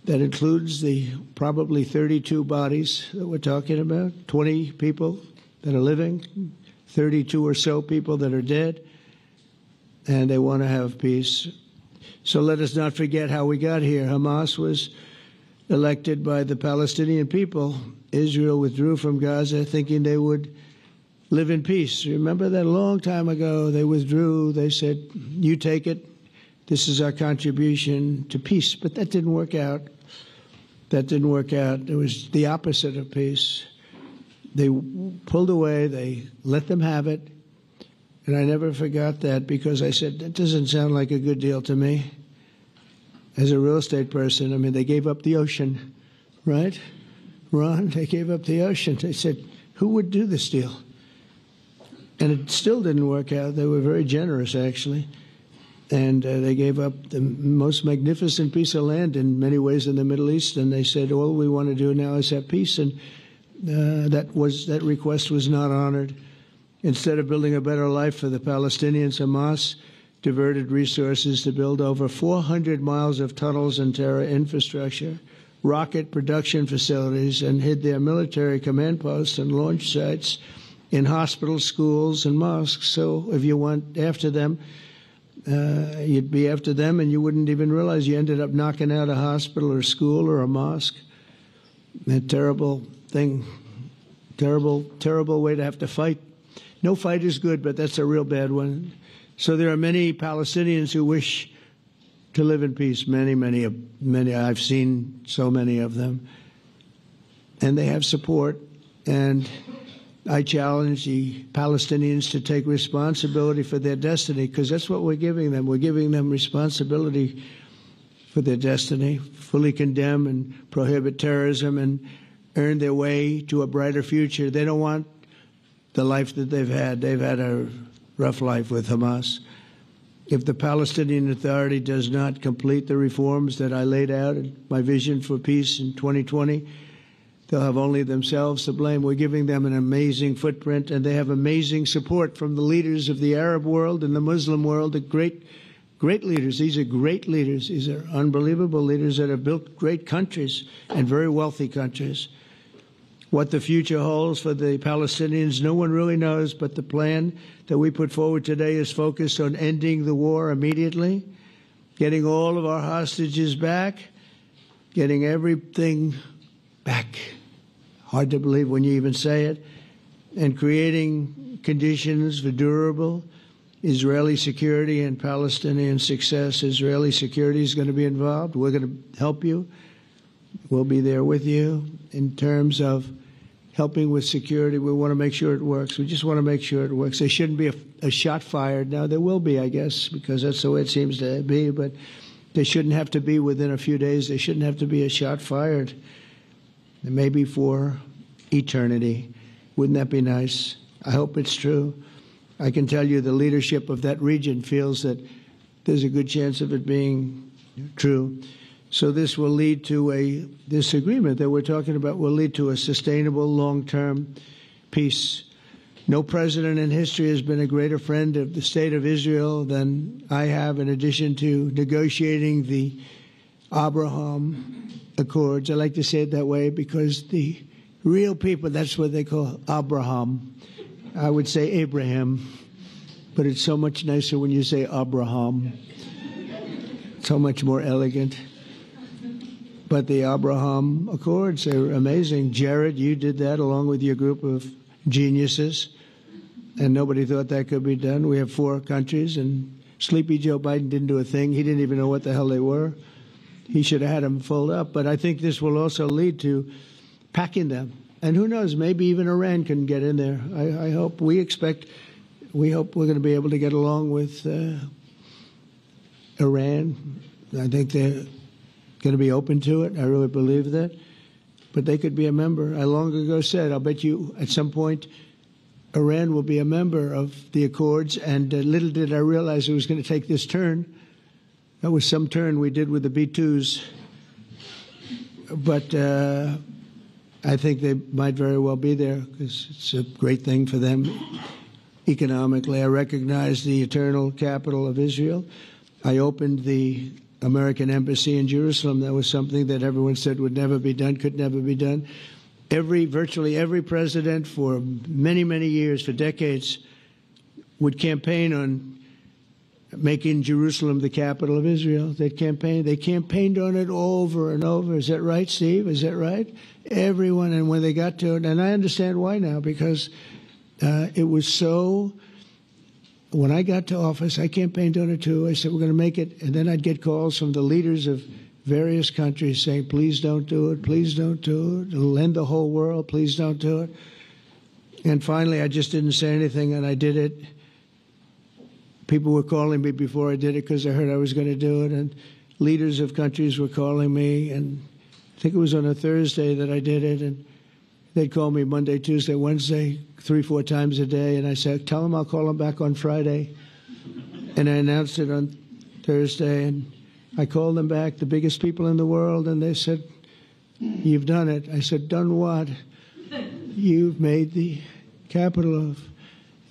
That includes the probably 32 bodies that we're talking about, 20 people that are living, 32 or so people that are dead, and they want to have peace. So let us not forget how we got here. Hamas was elected by the Palestinian people. Israel withdrew from Gaza thinking they would live in peace. Remember that a long time ago, they withdrew. They said, you take it. This is our contribution to peace. But that didn't work out. That didn't work out. It was the opposite of peace. They pulled away. They let them have it. And I never forgot that because I said, that doesn't sound like a good deal to me. As a real estate person, I mean, they gave up the ocean, right? Ron, they gave up the ocean. They said, who would do this deal? And it still didn't work out. They were very generous, actually. And they gave up the most magnificent piece of land in many ways in the Middle East. And they said, all we want to do now is have peace. And that request was not honored. Instead of building a better life for the Palestinians, Hamas diverted resources to build over 400 miles of tunnels and terror infrastructure, rocket production facilities, and hid their military command posts and launch sites in hospitals, schools, and mosques. So if you went after them, you'd be after them, and you wouldn't even realize you ended up knocking out a hospital or school or a mosque. A terrible thing, terrible, terrible way to have to fight. No fight is good, but that's a real bad one. So there are many Palestinians who wish to live in peace. Many, many, many. I've seen so many of them. And they have support. And I challenge the Palestinians to take responsibility for their destiny, because that's what we're giving them. We're giving them responsibility for their destiny, fully condemn and prohibit terrorism and earn their way to a brighter future. They don't want the life that they've had. They've had a rough life with Hamas. If the Palestinian Authority does not complete the reforms that I laid out in my vision for peace in 2020, they'll have only themselves to blame. We're giving them an amazing footprint, and they have amazing support from the leaders of the Arab world and the Muslim world, the great leaders. These are great leaders. These are unbelievable leaders that have built great countries and very wealthy countries. What the future holds for the Palestinians, no one really knows, but the plan that we put forward today is focused on ending the war immediately, getting all of our hostages back, getting everything back. Hard to believe when you even say it, and creating conditions for durable Israeli security and Palestinian success. Israeli security is going to be involved. We're going to help you. We'll be there with you in terms of helping with security. We want to make sure it works. We just want to make sure it works. There shouldn't be a shot fired. Now, there will be, I guess, because that's the way it seems to be, but there shouldn't have to be within a few days. There shouldn't have to be a shot fired. Maybe for eternity. Wouldn't that be nice? I hope it's true. I can tell you the leadership of that region feels that there's a good chance of it being true. So this will lead to this agreement that we're talking about will lead to a sustainable long-term peace. No president in history has been a greater friend of the state of Israel than I have, in addition to negotiating the Abraham Accords. I like to say it that way because the real people, that's what they call Abraham. I would say Abraham, but it's so much nicer when you say Abraham. So much more elegant. But the Abraham Accords are amazing. Jared, you did that along with your group of geniuses, and nobody thought that could be done. We have 4 countries, and Sleepy Joe Biden didn't do a thing. He didn't even know what the hell they were. He should have had them fold up. But I think this will also lead to packing them. And who knows, maybe even Iran can get in there. I hope, we hope we're going to be able to get along with Iran. I think they're going to be open to it. I really believe that. But they could be a member. I long ago said, I'll bet you at some point Iran will be a member of the Accords. And little did I realize it was going to take this turn. That was some turn we did with the B-2s. But I think they might very well be there because it's a great thing for them economically. I recognize the eternal capital of Israel. I opened the American embassy in Jerusalem. That was something that everyone said would never be done, could never be done. Virtually every president for many, many years, for decades, would campaign on making Jerusalem the capital of Israel. They campaigned on it over and over. Is that right, Steve? Is that right? Everyone, and when they got to it, and I understand why now, because it was so. When I got to office, I campaigned on it too. I said, we're going to make it. And then I'd get calls from the leaders of various countries saying, please don't do it. Please don't do it. It'll end the whole world. Please don't do it. And finally, I just didn't say anything, and I did it. People were calling me before I did it because they heard I was going to do it. And leaders of countries were calling me. And I think it was on a Thursday that I did it. And they'd call me Monday, Tuesday, Wednesday, 3-4 times a day. And I said, tell them I'll call them back on Friday. And I announced it on Thursday. And I called them back, the biggest people in the world. And they said, you've done it. I said, done what? You've made the capital of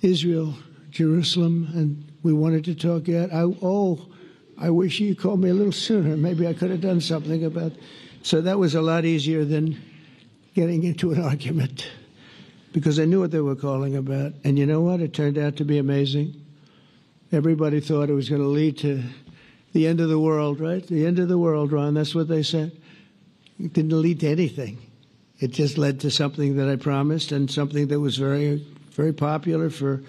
Israel, Jerusalem. And we wanted to talk yet. I wish you called me a little sooner. Maybe I could have done something about it. So that was a lot easier than getting into an argument, because I knew what they were calling about. And you know what? It turned out to be amazing. Everybody thought it was going to lead to the end of the world, right? The end of the world, Ron. That's what they said. It didn't lead to anything. It just led to something that I promised, and something that was very, very popular for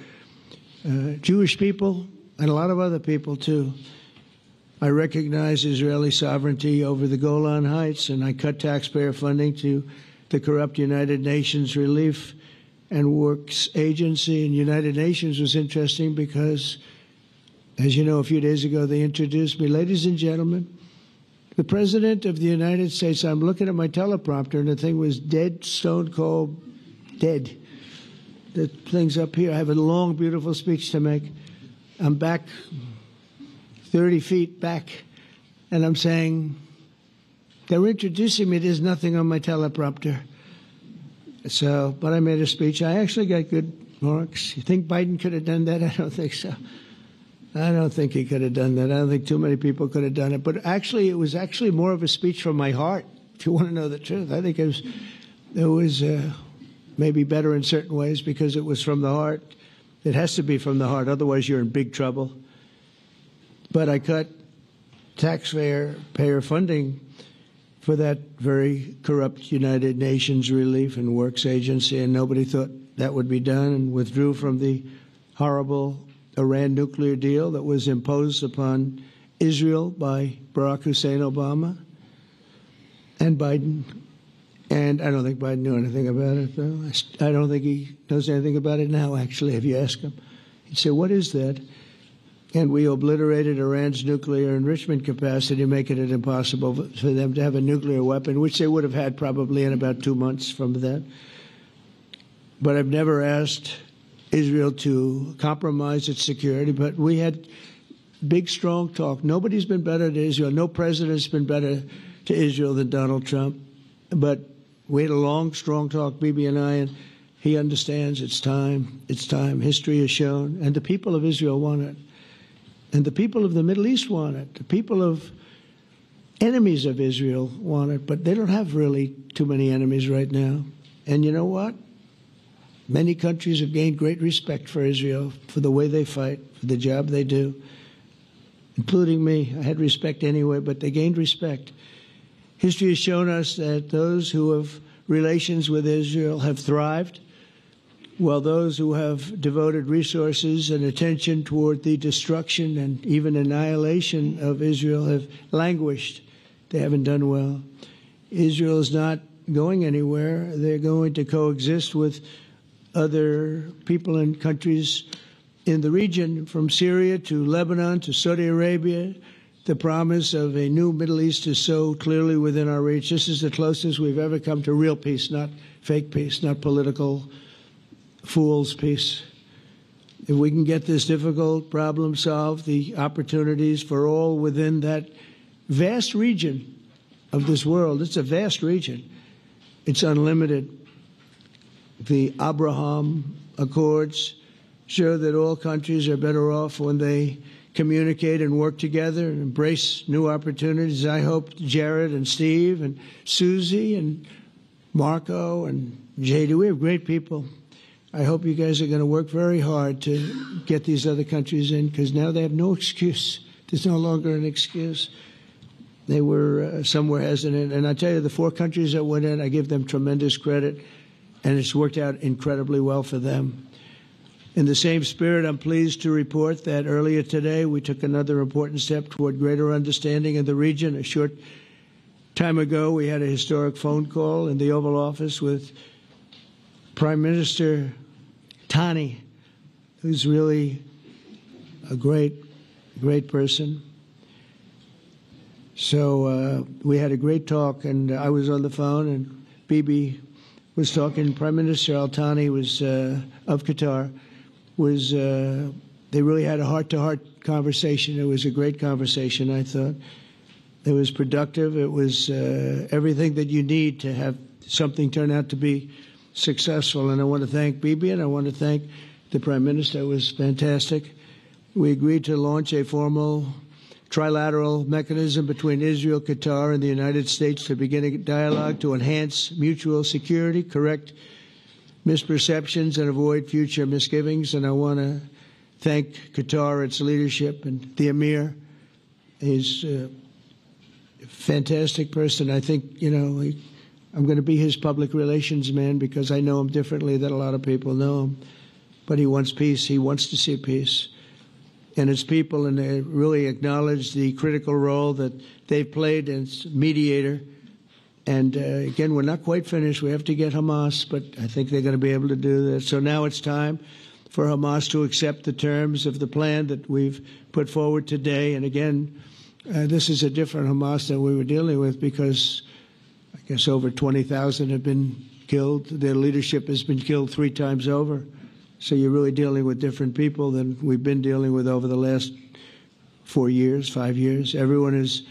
Jewish people and a lot of other people, too. I recognize Israeli sovereignty over the Golan Heights, and I cut taxpayer funding to the corrupt United Nations Relief and Works Agency. And United Nations was interesting because, as you know, a few days ago they introduced me. Ladies and gentlemen, the President of the United States. I'm looking at my teleprompter, and the thing was dead, stone cold, dead. The thing's up here. I have a long, beautiful speech to make. I'm back 30 feet back, and I'm saying, they're introducing me. There's nothing on my teleprompter. So, but I made a speech. I actually got good marks. You think Biden could have done that? I don't think so. I don't think he could have done that. I don't think too many people could have done it. But actually, it was actually more of a speech from my heart, if you want to know the truth. I think it was maybe better in certain ways because it was from the heart. It has to be from the heart. Otherwise, you're in big trouble. But I cut taxpayer funding for that very corrupt United Nations Relief and Works Agency, and nobody thought that would be done, and withdrew from the horrible Iran nuclear deal that was imposed upon Israel by Barack Hussein Obama and Biden. And I don't think Biden knew anything about it, though. I don't think he knows anything about it now, actually, if you ask him. He'd say, what is that? And we obliterated Iran's nuclear enrichment capacity, making it impossible for them to have a nuclear weapon, which they would have had probably in about 2 months from that. But I've never asked Israel to compromise its security, but we had big, strong talk. Nobody's been better to Israel. No president's been better to Israel than Donald Trump. But we had a long, strong talk, Bibi and I, and he understands it's time. It's time. History has shown. And the people of Israel want it. And the people of the Middle East want it. The people of enemies of Israel want it. But they don't have really too many enemies right now. And you know what? Many countries have gained great respect for Israel, for the way they fight, for the job they do, including me. I had respect anyway, but they gained respect. History has shown us that those who have relations with Israel have thrived, while those who have devoted resources and attention toward the destruction and even annihilation of Israel have languished. They haven't done well. Israel is not going anywhere. They're going to coexist with other people and countries in the region, from Syria to Lebanon to Saudi Arabia. The promise of a new Middle East is so clearly within our reach. This is the closest we've ever come to real peace, not fake peace, not political fool's peace. If we can get this difficult problem solved, the opportunities for all within that vast region of this world, it's a vast region, it's unlimited. The Abraham Accords show that all countries are better off when they communicate and work together and embrace new opportunities. I hope Jared and Steve and Susie and Marco and JD, we have great people. I hope you guys are going to work very hard to get these other countries in, because now they have no excuse. There's no longer an excuse. They were somewhere hesitant. And I tell you, the 4 countries that went in, I give them tremendous credit, and it's worked out incredibly well for them. In the same spirit, I'm pleased to report that earlier today we took another important step toward greater understanding in the region. A short time ago, we had a historic phone call in the Oval Office with Prime Minister Tani, who's really a great person. So we had a great talk, and I was on the phone, and Bibi was talking. Prime Minister Al-Thani was of Qatar. They really had a heart-to-heart conversation. It was a great conversation, I thought. It was productive. It was everything that you need to have something turn out to be successful. And I want to thank Bibi, and I want to thank the Prime Minister. It was fantastic. We agreed to launch a formal trilateral mechanism between Israel, Qatar, and the United States to begin a dialogue to enhance mutual security, correct misperceptions, and avoid future misgivings. And I want to thank Qatar, its leadership, and the Emir. He's a fantastic person. I think, I'm going to be his public relations man, because I know him differently than a lot of people know him. But he wants peace. He wants to see peace. And his people, and they really acknowledge the critical role that they've played as mediator. And again, we're not quite finished. We have to get Hamas, but I think they're going to be able to do that. So now it's time for Hamas to accept the terms of the plan that we've put forward today. And again, this is a different Hamas than we were dealing with, because I guess over 20,000 have been killed. Their leadership has been killed 3 times over. So you're really dealing with different people than we've been dealing with over the last 4 years, 5 years. Everyone has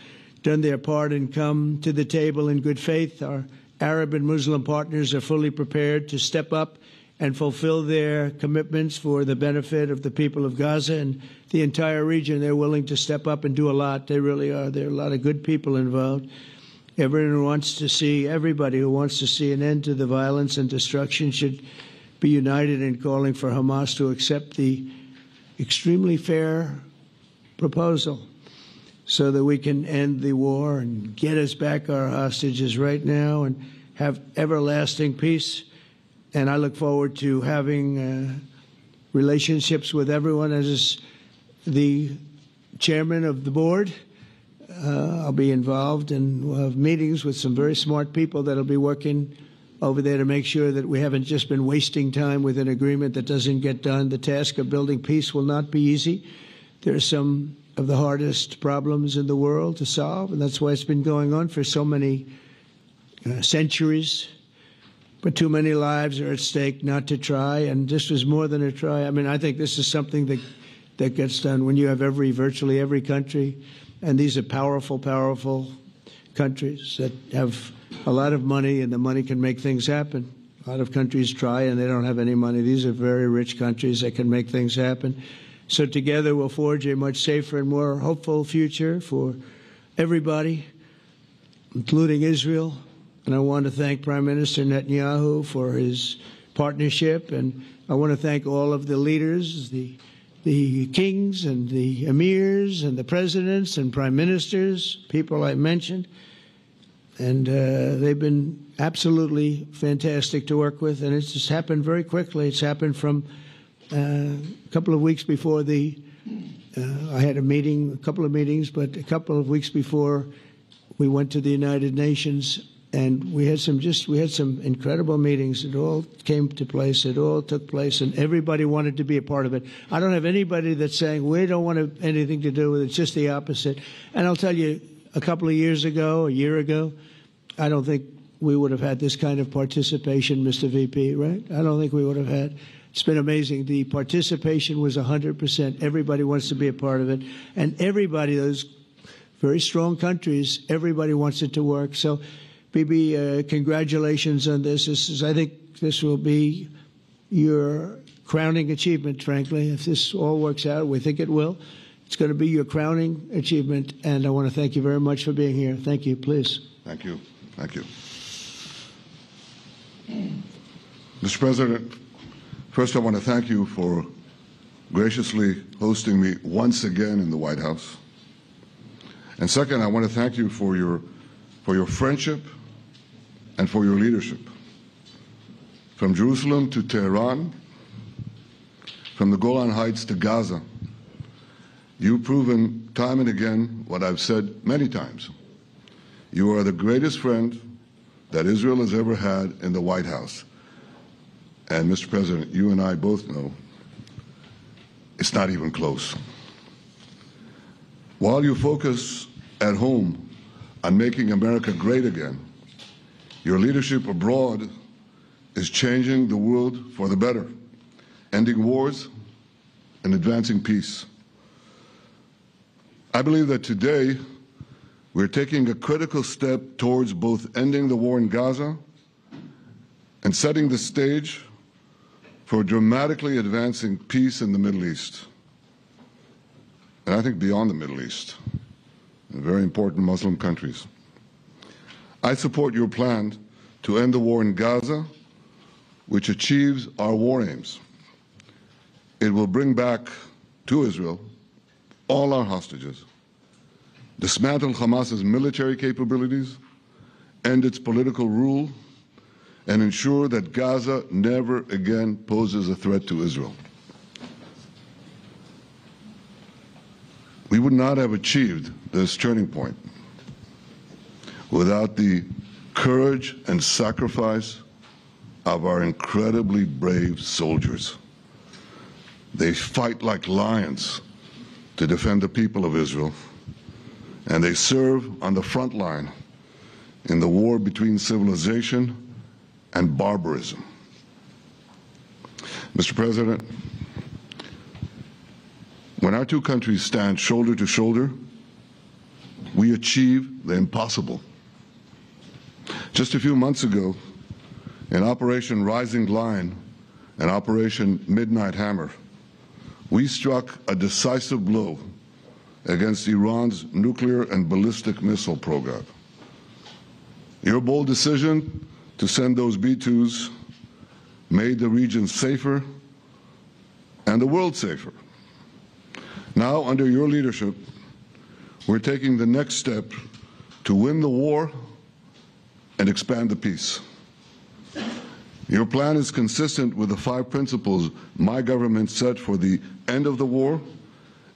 done their part and come to the table in good faith. Our Arab and Muslim partners are fully prepared to step up and fulfill their commitments for the benefit of the people of Gaza and the entire region. They're willing to step up and do a lot. They really are. There are a lot of good people involved. Everybody who wants to see an end to the violence and destruction should be united in calling for Hamas to accept the extremely fair proposal, so that we can end the war and get us back our hostages right now and have everlasting peace. And I look forward to having relationships with everyone. As the chairman of the board, I'll be involved, and we'll have meetings with some very smart people that'll be working over there to make sure that we haven't just been wasting time with an agreement that doesn't get done. The task of building peace will not be easy. There are some of the hardest problems in the world to solve, and that's why it's been going on for so many centuries. But too many lives are at stake not to try, and this was more than a try. I mean, I think this is something that gets done when you have virtually every country, and these are powerful countries that have a lot of money, and the money can make things happen. A lot of countries try, and they don't have any money. These are very rich countries that can make things happen. So together we'll forge a much safer and more hopeful future for everybody, including Israel. And I want to thank Prime Minister Netanyahu for his partnership. And I want to thank all of the leaders, the kings and the emirs and the presidents and prime ministers, people I mentioned. And they've been absolutely fantastic to work with. And it's just happened very quickly. It's happened from a couple of weeks before I had a couple of meetings, but a couple of weeks before we went to the United Nations, and we had some incredible meetings. It all came to place. It all took place, and everybody wanted to be a part of it. I don't have anybody that's saying we don't want anything to do with it. It's just the opposite. And I'll tell you, a couple of years ago, a year ago, I don't think we would have had this kind of participation, Mr. VP, right? I don't think we would have had. It's been amazing. The participation was 100%. Everybody wants to be a part of it. And everybody, those very strong countries, everybody wants it to work. So, Bibi, congratulations on this. I think this will be your crowning achievement, frankly, if this all works out. We think it will. It's going to be your crowning achievement, and I want to thank you very much for being here. Thank you. Please. Thank you. Thank you. Mr. President, first I want to thank you for graciously hosting me once again in the White House. And second, I want to thank you for your friendship and for your leadership. From Jerusalem to Tehran, from the Golan Heights to Gaza, you've proven time and again what I've said many times. You are the greatest friend that Israel has ever had in the White House. And Mr. President, you and I both know it's not even close. While you focus at home on making America great again, your leadership abroad is changing the world for the better, ending wars and advancing peace. I believe that today we're taking a critical step towards both ending the war in Gaza and setting the stage for dramatically advancing peace in the Middle East, and I think beyond the Middle East, in very important Muslim countries. I support your plan to end the war in Gaza, which achieves our war aims. It will bring back to Israel all our hostages, dismantle Hamas's military capabilities, end its political rule, and ensure that Gaza never again poses a threat to Israel. We would not have achieved this turning point without the courage and sacrifice of our incredibly brave soldiers. They fight like lions to defend the people of Israel, and they serve on the front line in the war between civilization and barbarism. Mr. President, when our two countries stand shoulder to shoulder, we achieve the impossible. Just a few months ago, in Operation Rising Lion and Operation Midnight Hammer, we struck a decisive blow against Iran's nuclear and ballistic missile program. Your bold decision to send those B-2s made the region safer and the world safer. Now, under your leadership, we're taking the next step to win the war and expand the peace. Your plan is consistent with the 5 principles my government set for the end of the war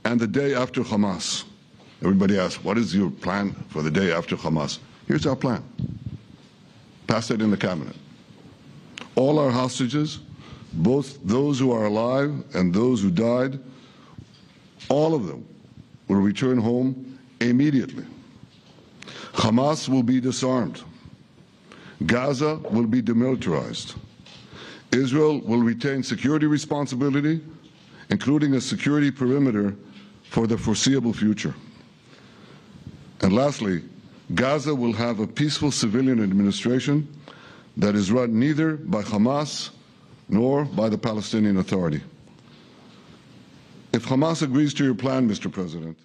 and the day after Hamas. Everybody asks, what is your plan for the day after Hamas? Here's our plan. Passed it in the cabinet. All our hostages, both those who are alive and those who died, all of them will return home immediately. Hamas will be disarmed. Gaza will be demilitarized. Israel will retain security responsibility, including a security perimeter for the foreseeable future. And lastly, Gaza will have a peaceful civilian administration that is run neither by Hamas nor by the Palestinian Authority. If Hamas agrees to your plan, Mr. President,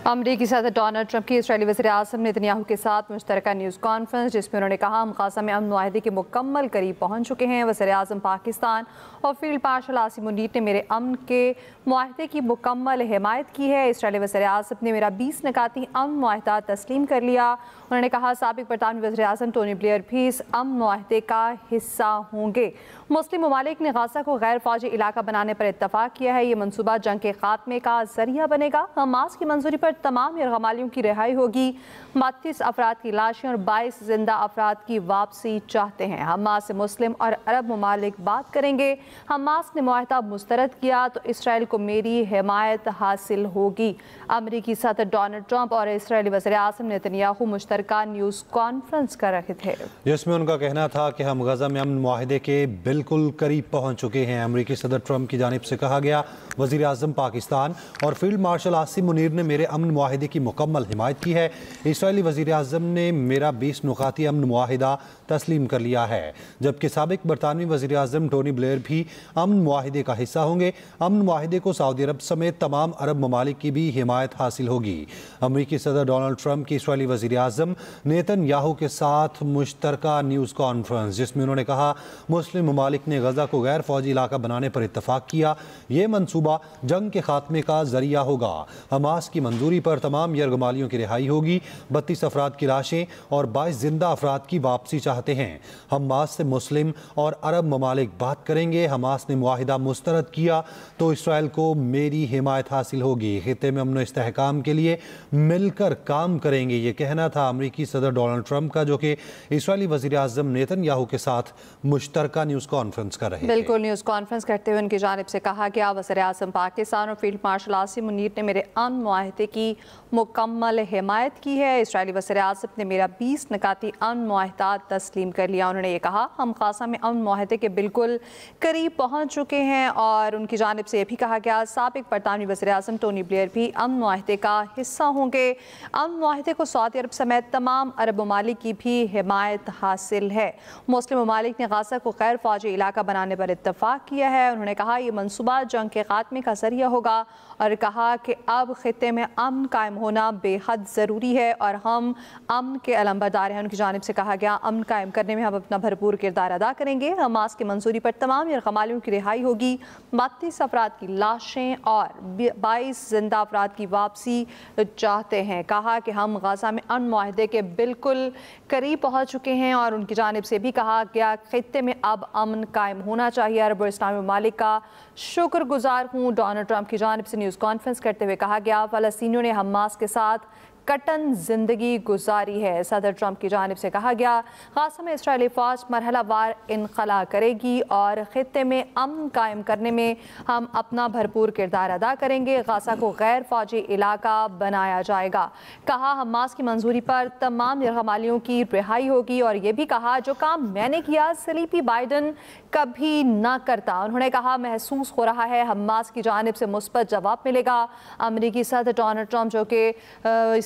अमरीकी सदर Donald Trump की Israeli वज़ीर-ए-आज़म Netanyahu के साथ मुश्तरका news conference, जिसमें उन्होंने कहा हम गाज़ा में अमन मुआहदे के मुकम्मल करीब पहुँच चुके हैं। वज़ीर-ए-आज़म पाकिस्तान और फील्ड मार्शल आसिम मुनीर ने मेरे अमन के मुआहदे की मुकम्मल हिमायत की है। इसराइली वज़ीर-ए-आज़म ने मेरा 20 निकाती अमन मुआहदा तस्लीम कर लिया। उन्होंने कहा साबिक बरतानवी वज़ीर-ए-आज़म टोनी ब्लेयर भी इस अमन मुआहदे का हिस्सा होंगे। मुस्लिम ममालिक ने गाज़ा को गैर फौजी इलाका बनाने पर इत्तफाक किया है। ये मनसूबा जंग के खात्मे का जरिया बनेगा। हमास की मंजूरी पर तमाम यरगमालियों की रिहाई होगी। 32 अफराद की लाशें और 22 जिंदा अफराद की वापसी चाहते हैं। हमास से मुस्लिम और अरब ममालिक बात करेंगे। हमास ने मुआहदा मुस्तरद किया तो इसराइल को मेरी हिमायत हासिल होगी। अमरीकी सदर डोनाल्ड ट्रंप और इसराइली वज़ीर-ए-आज़म नेतन्याहू मुश्तरका न्यूज़ कॉन्फ्रेंस कर रहे थे, जिसमें उनका कहना था कि हम गाज़ा में अमन मुआहदे के बिल्कुल करीब पहुंच चुके हैं। अमरीकी सदर ट्रंप की जानिब से कहा गया वज़ीर-ए-आज़म पाकिस्तान और फील्ड मार्शल आसिम मुनीर ने मेरे अमन अमन मुआहिदे की मुकम्मल हिमायत की है। इसराइली वज़ीर आज़म ने मेरा 20 नुकाती अमन मुआहिदा तस्लीम कर लिया है, जबकि साबिक बरतानवी वज़ीर आज़म टोनी ब्लेयर भी अमन मुआहिदे का हिस्सा होंगे। अमन मुआहिदे को सऊदी अरब समेत तमाम अरब ममालिक की भी हिमायत हासिल होगी। अमरीकी सदर डोनाल्ड ट्रंप की इसराइली वज़ीर आज़म नेतन्याहू के साथ मुश्तरका न्यूज़ कॉन्फ्रेंस, जिसमें उन्होंने कहा मुस्लिम ममालिक ने गजा को गैर फौजी इलाका बनाने पर इत्तफाक किया। ये मंसूबा जंग के खात्मे का जरिया होगा। हमास की मंजूरी पर तमाम यरगमालियों की रिहाई होगी। 32 अफराद की लाशें और 22 जिंदा अफराद की वापसी चाहते हैं। हमास से मुस्लिम और अरब ममालिक बात करेंगे। हमास ने मुआहिदा मुस्तरद किया तो इसराइल को मेरी हिमायत हासिल होगी। खित्ते में अमन व इस्तेहकाम के लिए मिलकर काम करेंगे, ये कहना था अमरीकी सदर डोनाल्ड ट्रंप का, जो कि इसराइली वज़ीर आज़म नेतन्याहू के साथ मुश्तरका न्यूज़ कॉन्फ्रेंस कर रहे थे। बिल्कुल, न्यूज़ कॉन्फ्रेंस करते हुए उनकी जानिब से कहा गया, वज़ीर आज़म पाकिस्तान और फील्ड मार्शल आसिम मुनीर ने मेरे अमन मुआहिदे की मुकम्मल हिमायत की है। इसराइली वज़ीर आज़म ने मेरा 20 निकाती अमन मुआहिदा तस्लीम कर लिया। उन्होंने ये कहा हम गाज़ा में अमन मुआहिदे के बिल्कुल करीब पहुँच चुके हैं। और उनकी जानिब से ये भी कहा गया साबिक बरतानवी वज़ीर आज़म टोनी ब्लेयर भी अमन मुआहिदे का हिस्सा होंगे। अमन मुआहिदे को सऊदी अरब समेत तमाम अरब ममालिक की भी हिमायत हासिल है। मुस्लिम ममालिक ने गाज़ा को गैर फौजी इलाका बनाने पर इत्तफाक किया है। उन्होंने कहा यह मनसूबा जंग के खात्मे का जरिया होगा और कहा कि अब खित्ते में अमन कायम होना बेहद ज़रूरी है और हम अमन के अलंबरदार हैं। उनकी जानिब से कहा गया अमन कायम करने में हम अपना भरपूर किरदार अदा करेंगे। हमास की मंजूरी पर तमाम यरगमालियों की रिहाई होगी। 32 अफराद की लाशें और 22 जिंदा अफराद की वापसी चाहते हैं। कहा कि हम गाज़ा में अमन मुआहिदे के बिल्कुल करीब पहुँच चुके हैं और उनकी जानिब से भी कहा गया खित्ते में अब अमन कायम होना चाहिए। अरब और इस्लामी ममालिक का शुक्रगुजार हूँ। डोनाल्ड ट्रंप की जानिब से न्यूज़ कॉन्फ्रेंस करते हुए कहा गया फ़लस्तीनियों ने हमास के साथ कटन जिंदगी गुजारी है। सदर ट्रंप की जानिब से कहा गया गाज़ा में इस्राएली फ़ौज मरहलावार इनखला करेगी और खित्ते में अमन कायम करने में हम अपना भरपूर किरदार अदा करेंगे। गाज़ा को गैर फौजी इलाका बनाया जाएगा। कहा हमास की मंजूरी पर तमाम यरगमालियों की रिहाई होगी और ये भी कहा जो काम मैंने किया स्लीपी बाइडन कभी ना करता। उन्होंने कहा महसूस हो रहा है हमास की जानिब से मुस्बत जवाब मिलेगा। अमरीकी सदर डोनाल्ड ट्रंप जो कि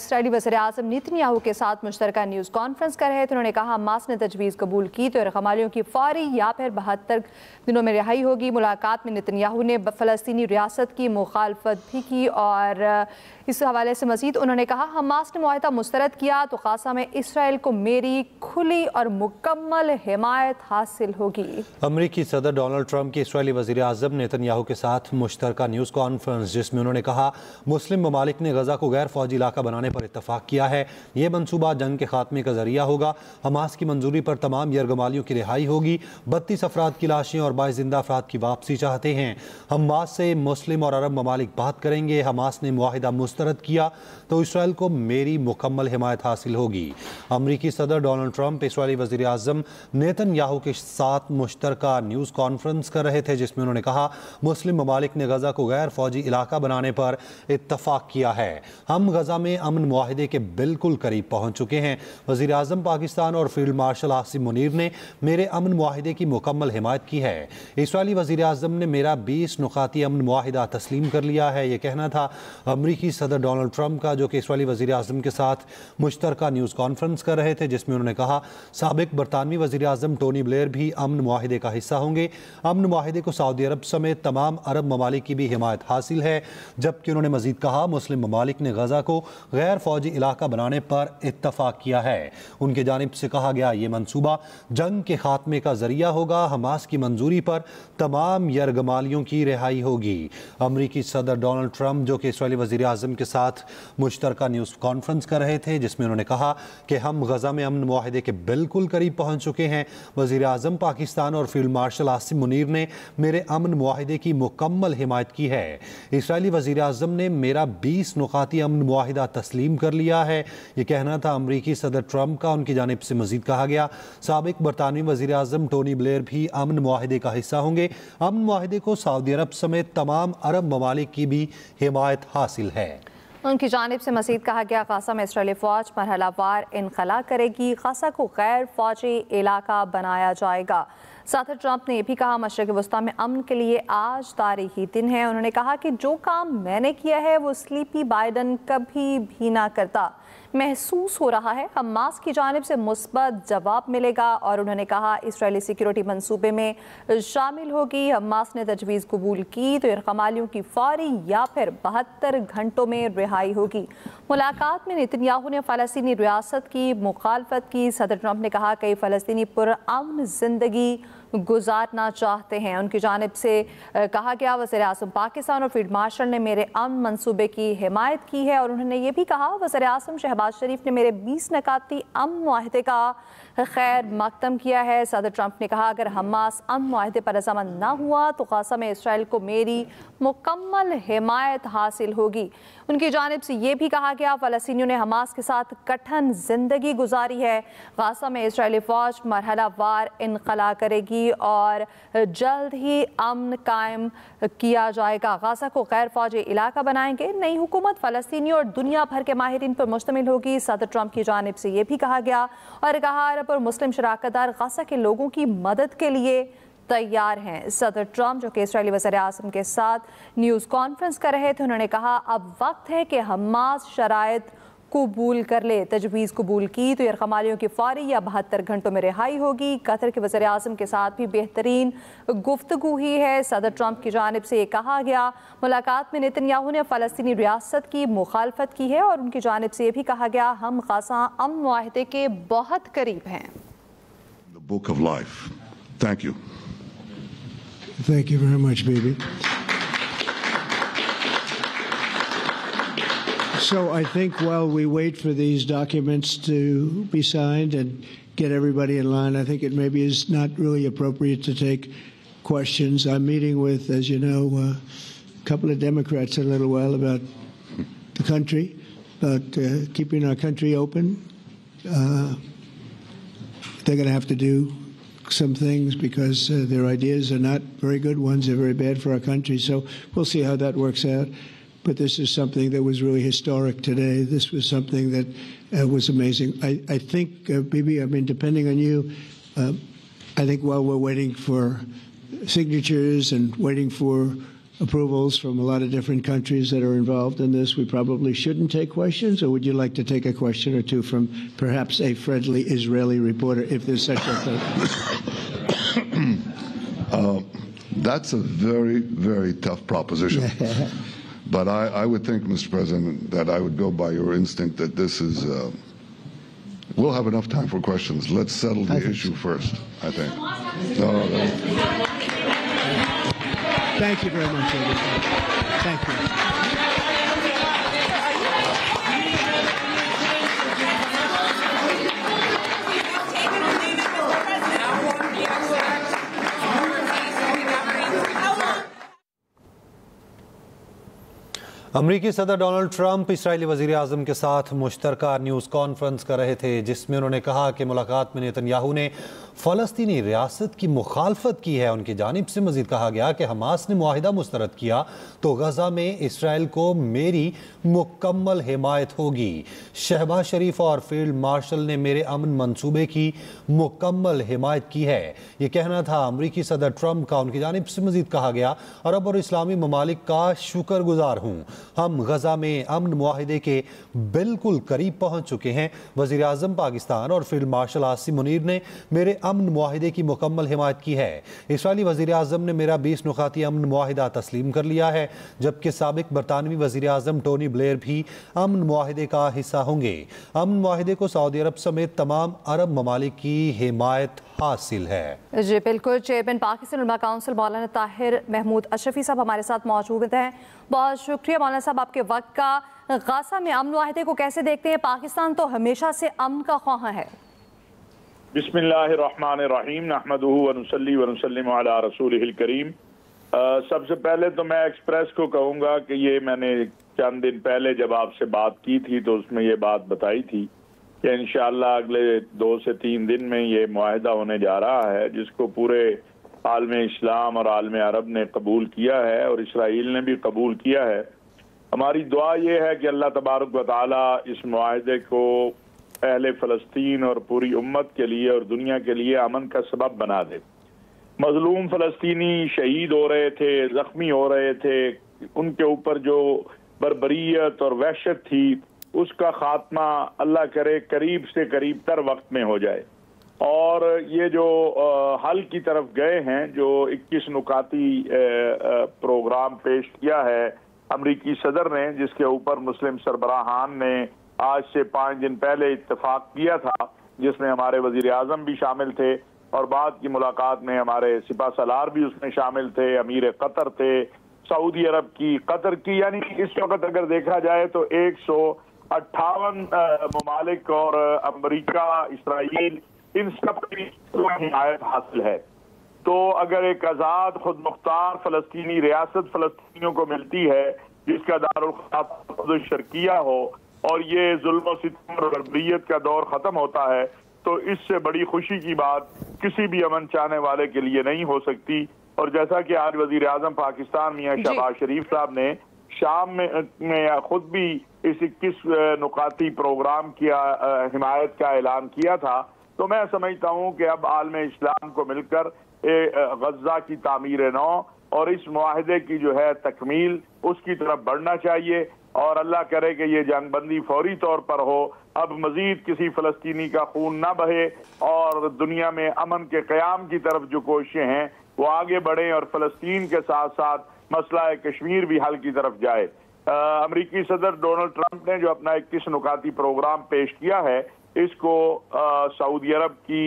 इसराइली वज़ीर आज़म नेतन्याहू के साथ मुश्तरका न्यूज़ कॉन्फ्रेंस कर रहे थे, उन्होंने कहा हमास ने तजवीज़ कबूल की तो यरगमालियों की फौरी या फिर 72 दिनों में रिहाई होगी। मुलाकात में नेतन्याहू ने फ़लस्तीनी रियासत की मुखालफत भी की और इस हवाले से मज़ीद उन्होंने कहा हमास ने मुआहिदा मुस्तरद किया तो गाज़ा में इसराइल को मेरी खुली और मुकम्मल हिमायत हासिल होगी। अमरीकी सदर डोनाल्ड ट्रंप के इसराइली वज़ीर आज़म नेतन्याहू के साथ मुश्तरका न्यूज़ कॉन्फ्रेंस, जिसमें उन्होंने कहा मुस्लिम ममालिक ने गजा को गैर फौजी इलाका बनाने पर इत्तफाक किया है। ये मनसूबा जंग के खात्मे का जरिया होगा। हमास की मंजूरी पर तमाम यरगमालियों की रिहाई होगी। 32 अफराद की लाशें और 22 जिंदा अफराद की वापसी चाहते हैं। हमास से मुस्लिम और अरब ममालिक बात करेंगे। हमास ने मुआहिदा मुस्तरद किया तो इसराइल को मेरी मुकम्मल हिमायत हासिल होगी। अमरीकी सदर डोनाल्ड ट्रंप इसराइली वज़ीर आज़म नेतन्याहू के साथ मुश्तरका न्यूज़ कॉन्फ्रेंस कर रहे थे, जिसमें उन्होंने कहा मुस्लिम ममालिक ने गजा को गैर फौजी इलाका बनाने पर इत्तफाक किया है। हम गजा में अमन मुआहिदे के बिल्कुल करीब पहुंच चुके हैं। वज़ीर आज़म पाकिस्तान और फील्ड मार्शल आसिम मुनीर ने मेरे अमन मुआहिदे की मुकम्मल हिमायत की है। इसराइली वज़ीर आज़म ने मेरा 20 नुकाती अमन मुआहिदा तस्लीम कर लिया है, ये कहना था अमरीकी सदर डोनाल्ड ट्रंप का, जो कि इसराइली वज़ीर आज़म के साथ मुश्तरका न्यूज़ कॉन्फ्रेंस कर रहे थे, जिसमें उन्होंने कहा साबिक बरतानवी वज़ीर आज़म टोनी ब्लेयर भी अमन मुआहिदे का हिस्सा होंगे। अमन मुआहिदे को सऊदी अरब समेत तमाम अरब ममालिक की भी हिमायत हासिल है। जबकि उन्होंने मज़ीद कहा मुस्लिम ममालिक ने गजा को गैर फौजी इलाका बनाने पर इत्तफाक किया है। उनकी जानिब से कहा गया ये मंसूबा जंग के खात्मे का जरिया होगा। हमास की मंजूरी पर तमाम यरगमालियों की रिहाई होगी। अमरीकी सदर डोनाल्ड ट्रंप जो कि इसराइली वज़ीर आज़म के साथ मुश्तरका न्यूज़ कॉन्फ्रेंस कर रहे थे, जिसमें उन्होंने कहा कि हम गजा में अमन मुआहिदे के बिल्कुल करीब पहुंच चुके हैं। वज़ीर आज़म पाकिस्तान और फील्ड मार्शल आसिम मुनीर ने मेरे अमन मुआहिदे की मुकम्मल हिमायत की है। इसराइली वज़ीर आज़म ने मेरा 20 नुकाती अमन मुआहिदा तस्लीम कर लिया है, ये कहना था अमरीकी सदर ट्रंप का। उनकी जानिब से मज़ीद कहा गया साबिक बरतानवी वज़ीर आज़म टोनी ब्लेयर भी अमन मुआहिदे का हिस्सा होंगे। अमन मुआहिदे को सऊदी अरब समेत तमाम अरब ममालिक की भी हिमायत हासिल है। ان کی جانب سے مزید کہا گیا غزہ میں اسرائیلی فوج مرحلہ وار انخلا کرے گی، غزہ کو غیر فوجی علاقہ بنایا جائے گا۔ صدر ٹرمپ نے یہ بھی کہا مشرق وسطیٰ میں امن کے لیے آج تاریخی دن ہے۔ انہوں نے کہا کہ جو کام میں نے کیا ہے وہ سلیپی بائیڈن کبھی بھی نہ کرتا۔ محسوس ہو رہا ہے حماس کی جانب سے مثبت جواب ملے گا، اور انہوں نے کہا اسرائیلی سیکیورٹی منصوبے میں شامل ہوگی۔ حماس نے تجویز قبول کی تو ارغمالیوں کی فوری یا پھر 72 گھنٹوں میں رہائی ہوگی۔ ملاقات میں نتنیاہو نے فلسطینی ریاست کی مخالفت کی۔ صدر ٹرمپ نے کہا کئی فلسطینی پرامن زندگی گزارنا چاہتے ہیں۔ ان کی جانب سے کہا گیا وزیر اعظم پاکستان اور فیلڈ مارشل نے میرے امن منصوبے کی حمایت کی ہے، اور انہوں نے یہ بھی کہا وزیر اعظم شہباز شریف نے میرے 20 نکاتی امن معاہدے کا خیر مقدم کیا ہے۔ صدر ٹرمپ نے کہا اگر حماس امن معاہدے پر رضامند نہ ہوا تو غزہ میں اسرائیل کو میری مکمل حمایت حاصل ہوگی۔ ان کی جانب سے یہ بھی کہا گیا فلسطینیوں نے حماس کے ساتھ کٹھن زندگی گزاری ہے، غزہ میں اسرائیلی فوج مرحلہ وار انخلا کرے گی اور جلد ہی امن قائم کیا جائے گا۔ غزہ کو غیر فوجی علاقہ بنائیں گے۔ نئی حکومت فلسطینیوں اور دنیا بھر کے ماہرین پر مشتمل ہوگی۔ صدر ٹرمپ کی جانب سے یہ بھی کہا گیا اور کہا عرب اور مسلم شراکت دار غزہ کے لوگوں کی مدد کے لیے تیار ہیں۔ صدر ٹرمپ جو کہ اسرائیلی وزیر اعظم کے ساتھ نیوز کانفرنس کر رہے تھے، انہوں نے کہا اب وقت ہے کہ حماس شرائط قبول کر لے۔ تجویز قبول کی تو ارغمالیوں کی فوری یا 72 گھنٹوں میں رہائی ہوگی۔ قطر کے وزیر اعظم کے ساتھ بھی بہترین گفتگو ہوئی ہے۔ صدر ٹرمپ کی جانب سے یہ کہا گیا ملاقات میں نتنیاہو نے فلسطینی ریاست کی مخالفت کی ہے، اور ان کی جانب سے یہ بھی کہا گیا ہم غزہ امن معاہدے کے بہت قریب ہیں۔ The book of life. Thank you. Thank you very much, baby. So I think while we wait for these documents to be signed and get everybody in line, I think it maybe is not really appropriate to take questions. I'm meeting with, as you know, a couple of Democrats in a little while about the country, about keeping our country open. They're going to have to do some things because their ideas are not very good ones. They're very bad for our country. So we'll see how that works out. But this is something that was really historic today. This was something that was amazing. I think, Bibi, I mean, depending on you, I think while we're waiting for signatures and waiting for approvals from a lot of different countries that are involved in this, we probably shouldn't take questions, or would you like to take a question or two from perhaps a friendly Israeli reporter, if there's such a thing? That's a very, very tough proposition. But I would think, Mr. President, that I would go by your instinct that this is, we'll have enough time for questions. Let's settle the issue first, I think. No. Thank you very much, everybody. Thank you. امریکی صدر Donald Trump اسرائیلی وزیر اعظم کے ساتھ مشترکہ news conference کر رہے تھے، جس میں انہوں نے کہا کہ ملاقات میں نتنیاہو نے فلسطینی ریاست کی مخالفت کی ہے۔ ان کی جانب سے مزید کہا گیا کہ حماس نے معاہدہ مسترد کیا تو غزہ میں اسرائیل کو میری مکمل حمایت ہوگی۔ شہباز شریف اور فیلڈ مارشل نے میرے امن منصوبے کی مکمل حمایت کی ہے، یہ کہنا تھا امریکی صدر ٹرمپ کا۔ ان کی جانب سے مزید کہا گیا عرب اور اسلامی ممالک کا شکر گزار ہوں، ہم غزہ میں امن معاہدے کے بالکل قریب پہنچ چکے ہیں۔ وزیر اعظم پاکستان اور فیلڈ مارشل عاصم منیر نے میرے امن معاہدے کی مکمل حمایت کی ہے۔ اسرائیلی وزیر اعظم نے میرا 20 نقاطی امن معاہدہ تسلیم کر لیا ہے، جبکہ سابق برطانوی وزیر اعظم ٹونی بلیئر بھی امن معاہدے کا حصہ ہوں گے۔ امن معاہدے کو سعودی عرب سمیت تمام عرب ممالک کی حمایت حاصل ہے۔ جی بالکل، چیئرمین پاکستان علماء کونسل مولانا طاہر محمود اشرفی صاحب ہمارے ساتھ موجود ہیں۔ بہت شکریہ مولانا صاحب آپ کے وقت کا۔ غزہ میں امن معاہدے کو کیسے دیکھتے ہیں؟ پاکستان تو ہمیشہ سے امن کا خواہاں ہے۔ بسم اللہ الرحمن الرحیم، نحمدہ ونصلی ونسلم علی رسولہ الکریم۔ سب سے پہلے تو میں ایکسپریس کو کہوں گا کہ یہ میں نے چند دن پہلے جب آپ سے بات کی تھی تو اس میں یہ بات بتائی تھی کہ انشاءاللہ اگلے 2 سے 3 دن میں یہ معاہدہ ہونے جا رہا ہے، جس کو پورے عالم اسلام اور عالم عرب نے قبول کیا ہے اور اسرائیل نے بھی قبول کیا ہے۔ हमारी दुआ ये है कि अल्लाह तबारक व तआला इस मुआहदे को अहले फ़लस्तीन और पूरी उम्मत के लिए और दुनिया के लिए अमन का सबब बना दे। मजलूम फ़लस्तीनी शहीद हो रहे थे, ज़ख्मी हो रहे थे, उनके ऊपर जो बर्बरियत और वहशत थी उसका खात्मा अल्लाह करे करीब से करीब तर वक्त में हो जाए। और ये जो हल की तरफ गए हैं, जो 21 नुकाती प्रोग्राम पेश किया है अमरीकी सदर ने, जिसके ऊपर मुस्लिम सरबराहान ने आज से 5 दिन पहले इत्तेफाक किया था, जिसमें हमारे वजीर आजम भी शामिल थे और बाद की मुलाकात में हमारे सिपा सलार भी उसमें शामिल थे, अमीर कतर थे, सऊदी अरब की, कतर की, यानी इस वक्त अगर देखा जाए तो 158 ममालिक और अमरीका, इसराइल, इन सब की हिमायत हासिल है। तो अगर एक आज़ाद खुद मुख्तार फ़लस्तीनी रियासत फ़लस्तीनियों को मिलती है जिसका दारुल ख़िलाफ़त शर्किया हो और ये जुल्म और सितम और बर्बरियत का दौर ख़त्म होता है, तो इससे बड़ी खुशी की बात किसी भी अमन चाहने वाले के लिए नहीं हो सकती। और जैसा कि आज वज़ीर आज़म पाकिस्तान मियां शहबाज शरीफ साहब ने शाम में खुद भी इस 21 नुकाती प्रोग्राम की हिमायत का ऐलान किया था, तो मैं समझता हूँ कि अब आलम इस्लाम को मिलकर गजा की तामीर नौ और इस मुआहदे की जो है तकमील, उसकी तरफ बढ़ना चाहिए। और अल्लाह करे कि ये जंगबंदी फौरी तौर पर हो, अब मजीद किसी फ़लस्तीनी का खून ना बहे और दुनिया में अमन के क़याम की तरफ जो कोशिशें हैं वो आगे बढ़ें और फ़लस्तीन के साथ साथ मसला कश्मीर भी हल की तरफ जाए। अमरीकी सदर डोनाल्ड ट्रंप ने जो अपना 21 नुकाती प्रोग्राम पेश किया है, इसको सऊदी अरब की,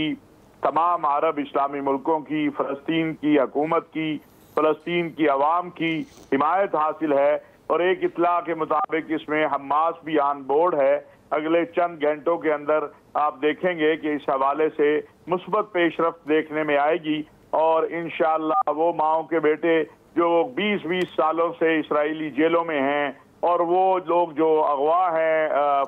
तमाम अरब इस्लामी मुल्कों की, फ़लस्तीन की हुकूमत की, फ़लस्तीन की अवाम की हिमायत हासिल है। और एक इत्तला के मुताबिक इसमें हमास भी ऑन बोर्ड है। अगले चंद घंटों के अंदर आप देखेंगे कि इस हवाले से मुस्बत पेशरफ्त देखने में आएगी और इंशाअल्लाह वो माओ के बेटे जो 20-20 सालों से इसराइली जेलों में हैं और वो लोग जो अगवा हैं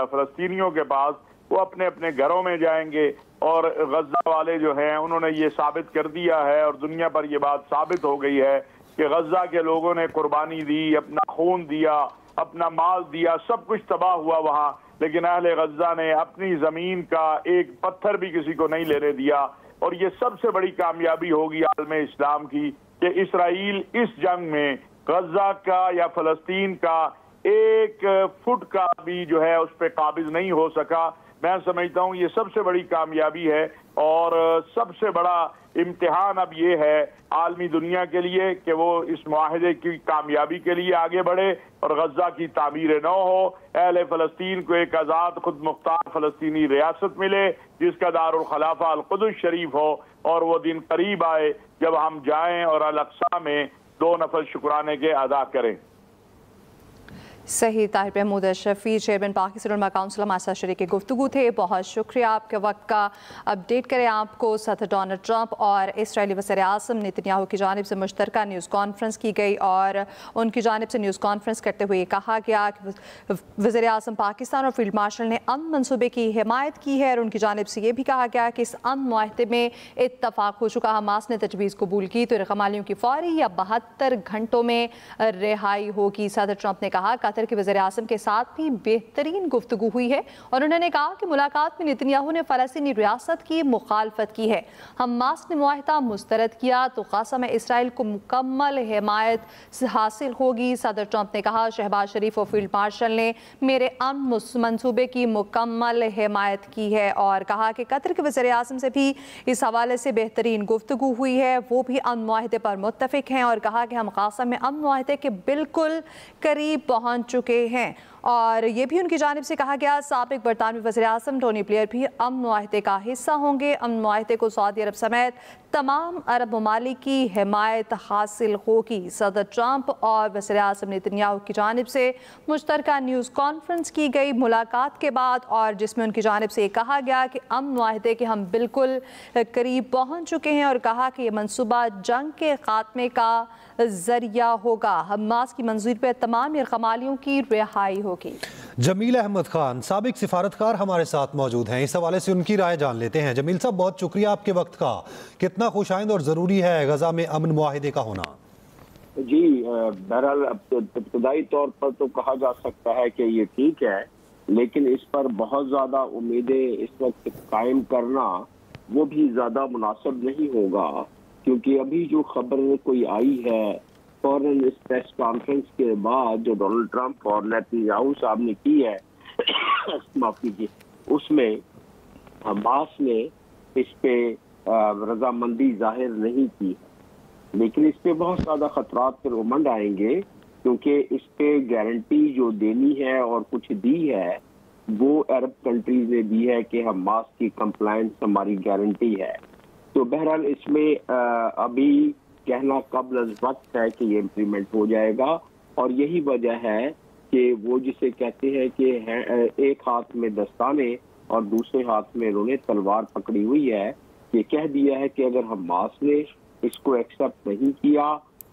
फ़लस्तीनियों के पास, वो अपने अपने घरों में जाएंगे। और गजा वाले जो हैं उन्होंने ये साबित कर दिया है और दुनिया पर ये बात साबित हो गई है कि गजा के लोगों ने कुर्बानी दी, अपना खून दिया, अपना माल दिया, सब कुछ तबाह हुआ वहाँ, लेकिन अहले गजा ने अपनी ज़मीन का एक पत्थर भी किसी को नहीं लेने दिया। और ये सबसे बड़ी कामयाबी होगी आलम इस्लाम की कि इसराइल इस जंग में गजा का या फ़लस्तीन का एक फुट का भी जो है उस पर काबिज नहीं हो सका। मैं समझता हूँ ये सबसे बड़ी कामयाबी है और सबसे बड़ा इम्तिहान अब ये है आलमी दुनिया के लिए कि वो इस मुआहदे की कामयाबी के लिए आगे बढ़े और गजा की तामीर नौ हो, अहले फ़लस्तीन को एक आज़ाद खुद मुख्तार फ़लस्तीनी रियासत मिले जिसका दारुल ख़िलाफ़ा अल कुद्स शरीफ हो और वो दिन करीब आए जब हम जाएं और अल अक्सा में 2 नफल शुक्राने के अदा करें। सही। ताहिर महमूद अशरफी, चेयरमैन पाकिस्तान उलमा काउंसिल, हमारे साथ शरीक गुफ्तगू थे। बहुत शुक्रिया आपके वक्त का। अपडेट करें आपको, सदर डोनाल्ड ट्रंप और इसराइली वज़ीर आज़म नेतन्याहू की जानिब से मुश्तरका न्यूज़ कॉन्फ्रेंस की गई और उनकी जानिब से न्यूज़ कॉन्फ्रेंस करते हुए कहा गया कि वज़ीर आज़म पाकिस्तान और फील्ड मार्शल ने अमन मनसूबे की हिमायत की है और उनकी जानिब से ये भी कहा गया कि इस अमन मुआहदे में इत्तफाक हो चुका। हमास ने तजवीज़ कबूल की तो रकमालियों की फौरी या 72 घंटों में रिहाई होगी। सदर ट्रंप ने कहा कतर के वज़ीर आज़म के साथ भी बेहतरीन गुफ्तगू हुई है और उन्होंने कहा कि मुलाकात में नेतन्याहू ने फ़लस्तीनी रियासत की मुखालफत की है। हमास ने मुआहदा मुस्तरद किया तो गाज़ा में इसराइल को मुकम्मल हिमायत हासिल होगी। सदर ट्रंप ने कहा शहबाज शरीफ और फील्ड मार्शल ने मेरे अमन मनसूबे की मुकम्मल हिमायत की है और कहा कि कतर के वज़ीर आज़म से भी इस हवाले से बेहतरीन गुफ्तगू हुई है, वो भी अमन मुआहदे पर मुत्तफ़िक हैं और कहा कि हम गाज़ा में अमन मुआहदे के बिल्कुल करीब पहुँच चुके हैं। और ये भी उनकी जानिब से कहा गया साबिक बरतानवी वज़ीर आज़म टोनी ब्लेयर भी अमन मुआहदे का हिस्सा होंगे। अमन मुआहदे को सऊदी अरब समेत तमाम अरब ममालिक की हिमायत हासिल होगी। सदर ट्रंप और वज़ीर आज़म नेतन्याहू की जानिब से मुश्तरका न्यूज़ कॉन्फ्रेंस की गई मुलाकात के बाद और जिसमें उनकी जानिब से कहा गया कि अमन मुआहदे के हम बिल्कुल करीब पहुँच चुके हैं और कहा कि ये मनसूबा जंग के खात्मे का जरिया होगा। हमास की मंजूरी पर तमाम यरगमालियों की रिहाई होगी। जमील अहमद खान साबिक सिफारतकार हमारे साथ मौजूद हैं, इस हवाले से उनकी राय जान लेते हैं। जमील साहब, बहुत शुक्रिया आपके वक्त का। कितना खुशाइंद और ज़रूरी है गजा में अमन मुआहिदे का होना? جی بہرحال ابتدائی طور پر تو کہا جا سکتا ہے کہ یہ ٹھیک ہے، لیکن اس پر بہت زیادہ امیدیں اس وقت قائم کرنا وہ بھی زیادہ مناسب نہیں ہوگا، کیونکہ ابھی جو خبر کوئی آئی ہے فوراً اس پریس کانفرنس کے بعد جو ڈونلڈ ٹرمپ اور نیتنیاہو صاحب نے کی ہے معاف کیجیے، اس میں حماس نے اس پہ رضامندی ظاہر نہیں کی، لیکن اس پہ بہت زیادہ خطرات پر امنڈ آئیں گے، کیونکہ اس پہ گارنٹی جو دینی ہے اور کچھ دی ہے وہ عرب کنٹریز نے دی ہے کہ حماس کی کمپلائنس ہماری گارنٹی ہے۔ تو بہرحال اس میں ابھی کہنا قبل از وقت ہے کہ یہ امپلیمنٹ ہو جائے گا، اور یہی وجہ ہے کہ وہ جسے کہتے ہیں کہ ایک ہاتھ میں دستانے اور دوسرے ہاتھ میں انہوں نے تلوار پکڑی ہوئی ہے، یہ کہہ دیا ہے کہ اگر حماس نے اس کو ایکسپٹ نہیں کیا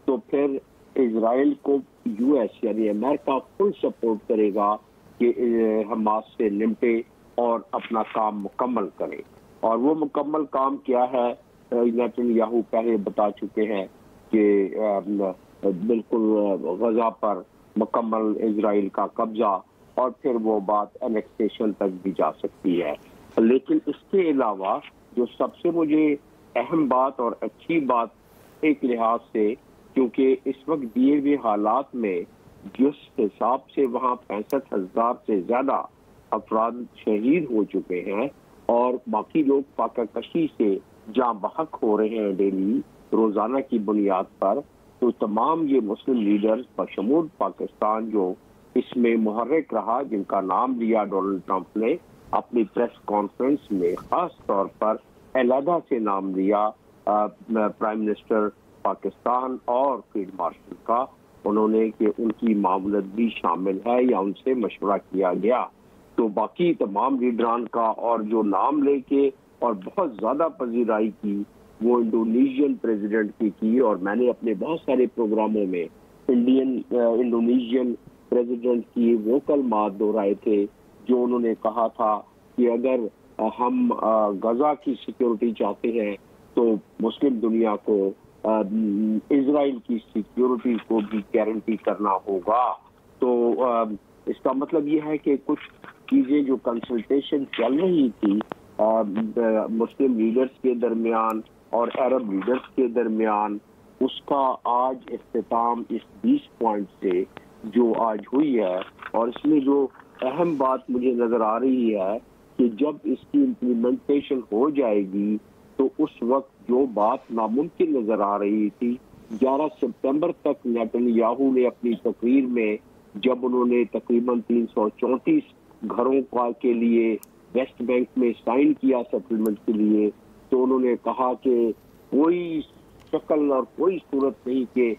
تو پھر اسرائیل کو یو ایس یعنی امریکہ فل سپورٹ کرے گا کہ حماس سے نمٹے اور اپنا کام مکمل کرے، اور وہ مکمل کام کیا ہے نیتنیاہو پہلے بتا چکے ہیں کہ بالکل غزہ پر مکمل اسرائیل کا قبضہ، اور پھر وہ بات انیکسیشن تک بھی جا سکتی ہے۔ لیکن اس کے علاوہ جو سب سے مجھے اہم بات اور اچھی بات ایک لحاظ سے، کیونکہ اس وقت دیے ہوئے حالات میں جس حساب سے وہاں 65,000 سے زیادہ افراد شہید ہو چکے ہیں اور باقی لوگ فاقہ کشی سے جاں بحق ہو رہے ہیں ڈیلی روزانہ کی بنیاد پر، تو تمام یہ مسلم لیڈرز بشمول پاکستان جو اس میں محرک رہا، جن کا نام لیا ڈونلڈ ٹرمپ نے اپنی پریس کانفرنس میں، خاص طور پر علیحدہ سے نام لیا پرائم منسٹر پاکستان اور فیلڈ مارشل کا، انہوں نے کہ ان کی معاونت بھی شامل ہے یا ان سے مشورہ کیا گیا، تو باقی تمام لیڈران کا اور جو نام لے کے اور بہت زیادہ پذیرائی کی وہ انڈونیشین پریزیڈنٹ کی، اور میں نے اپنے بہت سارے پروگراموں میں انڈونیشین پریزیڈنٹ کی وہ کلمات دہرائے تھے جو انہوں نے کہا تھا کہ اگر ہم غزہ کی سیکیورٹی چاہتے ہیں تو مسلم دنیا کو اسرائیل کی سیکیورٹی کو بھی گارنٹی کرنا ہوگا۔ تو اس کا مطلب یہ ہے کہ کچھ چیزیں جو کنسلٹیشن چل رہی تھی مسلم لیڈرز کے درمیان اور عرب لیڈرز کے درمیان، اس کا آج اختتام اس 20 پوائنٹ سے جو آج ہوئی ہے، اور اس میں جو اہم بات مجھے نظر آ رہی ہے کہ جب اس کی امپلیمنٹیشن ہو جائے گی تو اس وقت جو بات ناممکن نظر آ رہی تھی، 11 سپتمبر تک نیتنیاہو نے اپنی تقریر میں جب انہوں نے تقریباً 334 گھروں کے لیے ویسٹ بینک میں سائن کیا سیٹلمنٹ کے لیے، تو انہوں نے کہا کہ کوئی شکل اور کوئی صورت نہیں کہ